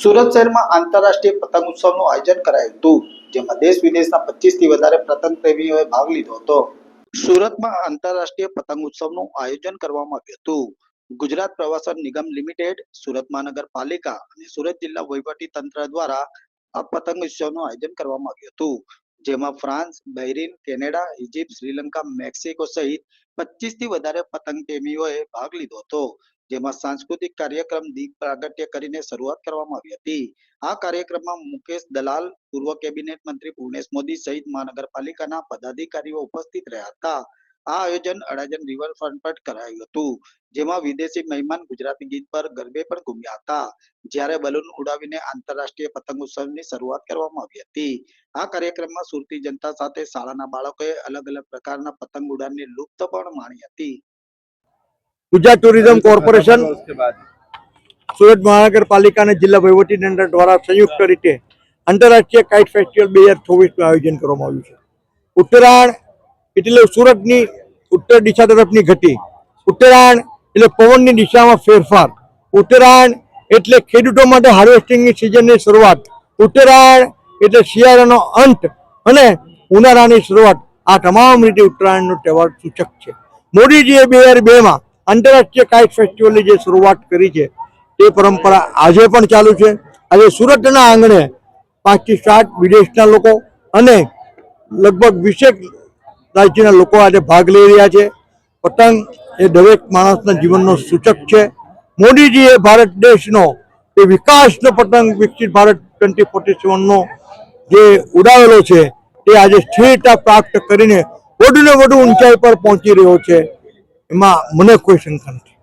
સુરત શહેરમાં આંતરરાષ્ટ્રીય પતંગ ઉત્સવનું આયોજન કરાયું હતું, જેમાં દેશ વિદેશના 25 થી વધારે પતંગ પ્રેમીઓએ ભાગ લીધો હતો. સુરતમાં આંતરરાષ્ટ્રીય પતંગ ઉત્સવનું આયોજન કરવામાં આવ્યું હતું. ગુજરાત પ્રવાસન નિગમ લિમિટેડ, સુરત મહાનગરપાલિકા અને સુરત જિલ્લા વહીવટી તંત્ર દ્વારા આ પતંગ ઉત્સવનું આયોજન કરવામાં આવ્યું હતું, જેમાં France, Bahrain, Canada, Egypt, Sri Lanka, Mexico સહિત 25 થી વધારે પતંગ પ્રેમીઓએ ભાગ લીધો હતો. જેમાં સાંસ્કૃતિક કાર્યક્રમ દીપ પ્રાગટ્ય કરીને શરૂઆત કરવામાં આવી હતી. આ કાર્યક્રમમાં મુકેશ દલાલ, પૂર્વ કેબિનેટ મંત્રી પૂર્ણેશ મોદી સહિત મહાનગરપાલિકાના પદાધિકારીઓ ઉપસ્થિત રહ્યા હતા. આ આયોજન અડાજણ રિવરફ્રન્ટ પર કરાયું હતું, જેમાં વિદેશી મહેમાન ગુજરાતી ગીત પર ગરબે પણ ઘૂમ્યા હતા, જ્યારે બલૂન ઉડાવીને આંતરરાષ્ટ્રીય પતંગ ઉત્સવની શરૂઆત કરવામાં આવી હતી. આ કાર્યક્રમમાં સુરતી જનતા સાથે શાળાના બાળકોએ અલગ અલગ પ્રકારના પતંગ ઉડાનની લુપ્ત પણ માણી હતી. गुजरात टूरिज्म कॉर्पोरेशन सूरत महानगरपालिका ने जिला वहीवटीतंत्र द्वारा संयुक्त रीते आंतरराष्ट्रीय काइट फेस्टिवल 2024 आयोजन करवामां आव्युं छे. उत्तरायण एटले सूरतनी उत्तर दिशा तरफनी गति, उत्तरायण एटले पवननी दिशामां फेरफार, उत्तरायण एटले खेडूतो माटे हार्वेस्टिंगनी सीजननी शरूआत, उत्तरायण एटले शियाळानो अंत अने उनाळानी शरूआत. आ तमाम रीते उत्तरायणनो तहेवार सूचक छे. मोदीजीए 2002 में आंतरराष्ट्रीय काइट फेस्टिवल की शुरुआत करी है, ते परंपरा आज पण चालू है. आज सूरतना आंगणे 5 થી 7 विदेशना लोको अने लगभग 20 राज्यना लोको आज भाग लई रह्या छे. पतंग ए दरेक माणसना जीवननो सूचक है. मोदीजीए भारत देशनो ए विकासनो पतंग विकसित भारत 2047 नो जे उडावेलो छे ते आज स्थिरता प्राप्त करीने વધુ ને વધુ ઊંચાઈ પર પહોંચી રહ્યો છે. એમાં મને કોઈ શંકા નથી.